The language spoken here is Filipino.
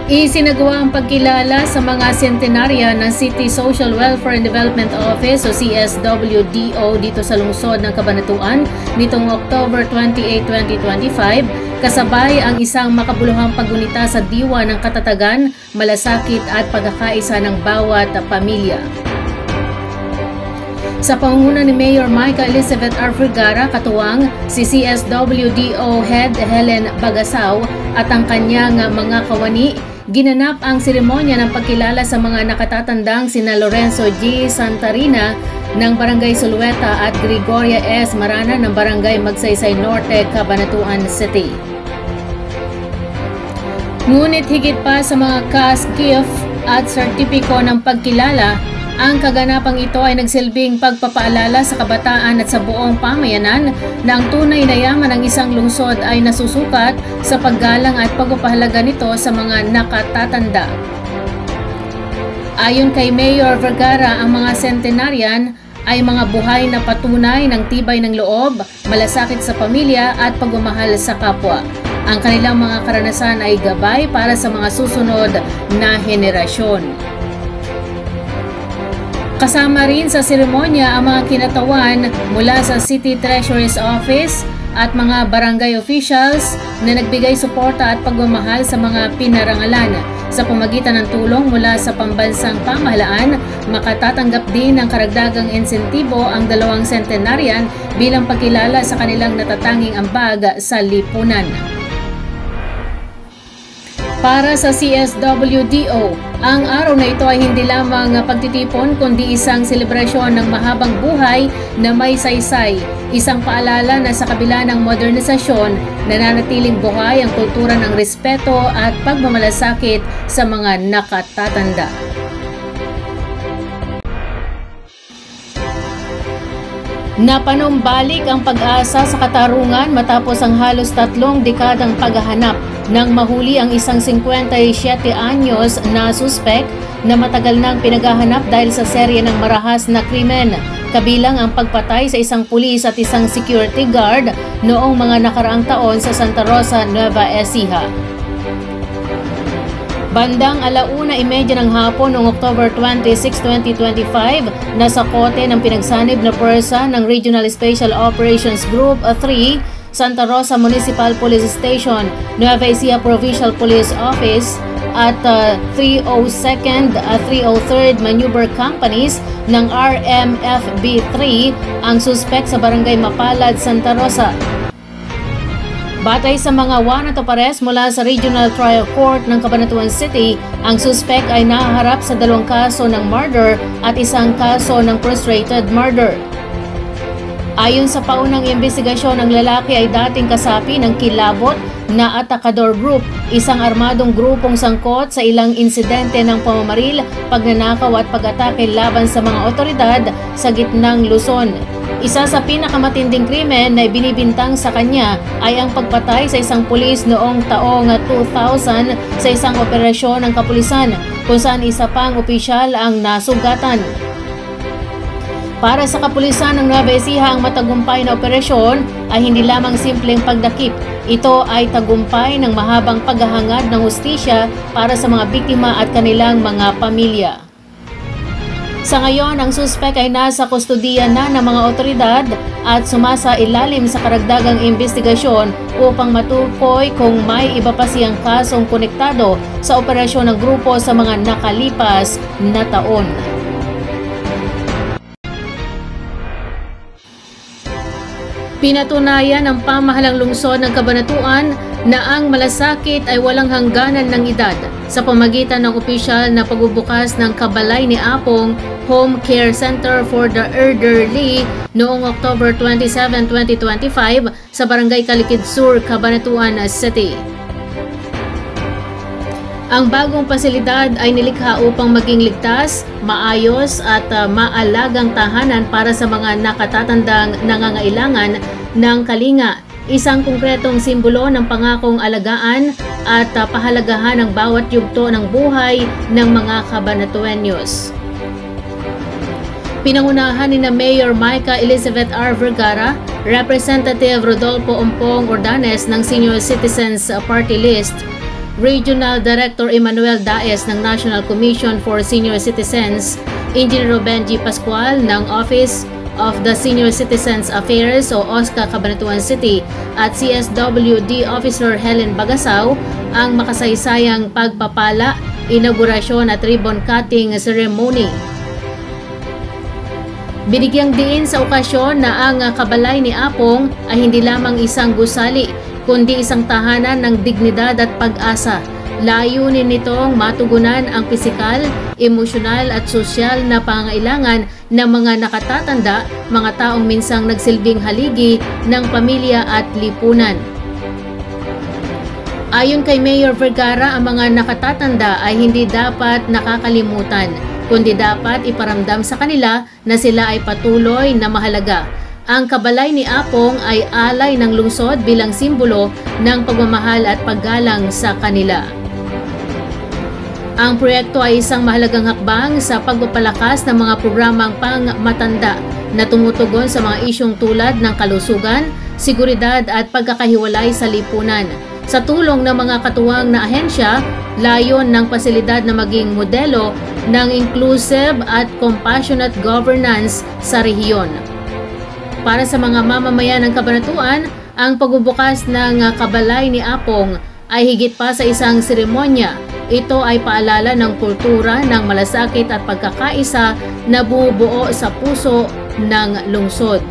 Isinagawa ang pagkilala sa mga sentenarya ng City Social Welfare and Development Office o CSWDO dito sa lungsod ng Cabanatuan nitong October 28, 2025 kasabay ang isang makabuluhang paggunita sa diwa ng katatagan, malasakit at pagkakaisa ng bawat pamilya. Sa pangunguna ni Mayor Micah Elizabeth R. Vergara, katuwang si CSWDO Head Helen Bagasaw at ang kanyang mga kawani, ginanap ang seremonya ng pagkilala sa mga nakatatandang sina Lorenzo G. Santarina ng Barangay Sulueta at Gregoria S. Marana ng Barangay Magsaysay Norte, Cabanatuan City. Ngunit higit pa sa mga cash gift at sertipiko ng pagkilala, ang kaganapang ito ay nagsilbing pagpapaalala sa kabataan at sa buong pamayanan na ang tunay na yaman ng isang lungsod ay nasusukat sa paggalang at pagpapahalaga nito sa mga nakatatanda. Ayon kay Mayor Vergara, ang mga sentenaryan ay mga buhay na patunay ng tibay ng loob, malasakit sa pamilya at pagmamahal sa kapwa. Ang kanilang mga karanasan ay gabay para sa mga susunod na henerasyon. Kasama rin sa seremonya ang mga kinatawan mula sa City Treasurer's Office at mga barangay officials na nagbigay suporta at pagmamahal sa mga pinarangalan. Sa pamagitan ng tulong mula sa pambansang pamahalaan, makatatanggap din ng karagdagang insentibo ang dalawang sentenaryan bilang pagkilala sa kanilang natatanging ambag sa lipunan. Para sa CSWDO, ang araw na ito ay hindi lamang pagtitipon kundi isang selebrasyon ng mahabang buhay na may saysay, isang paalala na sa kabila ng modernisasyon, nananatiling buhay ang kultura ng respeto at pagmamalasakit sa mga nakatatanda. Napanumbalik ang pag-asa sa katarungan matapos ang halos 3 dekadang paghahanap nang mahuli ang isang 57 anyos na suspek na matagal nang pinaghahanap dahil sa serye ng marahas na krimen, kabilang ang pagpatay sa isang pulis at isang security guard noong mga nakaraang taon sa Santa Rosa, Nueva Ecija. Bandang 1:30 ng hapon noong October 26, 2025, nasa kote ng pinagsanib na pwersa ng Regional Special Operations Group 3, Santa Rosa Municipal Police Station, Nueva Ecija Provincial Police Office at 302nd at 303rd Maneuver Companies ng RMFB 3 ang suspek sa Barangay Mapalad, Santa Rosa. Batay sa mga warrant of arrest mula sa Regional Trial Court ng Cabanatuan City, ang suspek ay nahaharap sa 2 kaso ng murder at 1 kaso ng frustrated murder. Ayon sa paunang imbestigasyon, ang lalaki ay dating kasapi ng Kilabot na Atakador Group, isang armadong grupong sangkot sa ilang insidente ng pamamaril, pagnanakaw at pag-atake laban sa mga otoridad sa gitnang Luzon. Isa sa pinakamatinding krimen na binibintang sa kanya ay ang pagpatay sa isang pulis noong taong 2000 sa isang operasyon ng kapulisan kung saan isa pang opisyal ang nasugatan. Para sa kapulisan ng Nueva Ecija, ang matagumpay na operasyon ay hindi lamang simpleng pagdakip. Ito ay tagumpay ng mahabang paghahangad ng hustisya para sa mga biktima at kanilang mga pamilya. Sa ngayon, ang suspek ay nasa kustodiya na ng mga otoridad at sumasa ilalim sa karagdagang investigasyon upang matukoy kung may iba pa siyang kasong konektado sa operasyon ng grupo sa mga nakalipas na taon. Pinatunayan ng pamahalang lungsod ng Cabanatuan na ang malasakit ay walang hangganan ng edad sa pamagitan ng opisyal na pagbubukas ng Kabalay ni Apong Home Care Center for the Elderly noong October 27, 2025 sa Barangay Calikid Sur, Cabanatuan City. Ang bagong pasilidad ay nilikha upang maging ligtas, maayos at maalagang tahanan para sa mga nakatatandang nangangailangan ng kalinga, isang konkretong simbolo ng pangakong alagaan at pahalagahan ng bawat yugto ng buhay ng mga Cabanatueños. Pinangunahan ni Mayor Micah Elizabeth R. Vergara, Representative Rodolfo Ompong Ordanes ng Senior Citizens Party List, Regional Director Emmanuel Daes ng National Commission for Senior Citizens, Engineer Benji Pascual ng Office of the Senior Citizens Affairs o OSCA Cabanatuan City at CSWD Officer Helen Bagasaw ang makasaysayang pagpapala, inaugurasyon at ribbon cutting ceremony. Binigyang diin sa okasyon na ang kabalay ni Apong ay hindi lamang isang gusali kundi isang tahanan ng dignidad at pag-asa. Layunin nitong matugunan ang pisikal, emosyonal at sosyal na pangangailangan ng mga nakatatanda, mga taong minsang nagsilbing haligi ng pamilya at lipunan. Ayon kay Mayor Vergara, ang mga nakatatanda ay hindi dapat nakakalimutan, kundi dapat iparamdam sa kanila na sila ay patuloy na mahalaga. Ang kabalay ni Apong ay alay ng lungsod bilang simbolo ng pagmamahal at paggalang sa kanila. Ang proyekto ay isang mahalagang hakbang sa pagpapalakas ng mga programang pang-matanda na tumutugon sa mga isyong tulad ng kalusugan, seguridad at pagkakahiwalay sa lipunan. Sa tulong ng mga katuwang na ahensya, layon ng pasilidad na maging modelo ng inclusive at compassionate governance sa rehiyon. Para sa mga mamamayan ng Cabanatuan, ang pagbubukas ng kabalay ni Apong ay higit pa sa isang seremonya. Ito ay paalala ng kultura ng malasakit at pagkakaisa na bumubuo sa puso ng lungsod.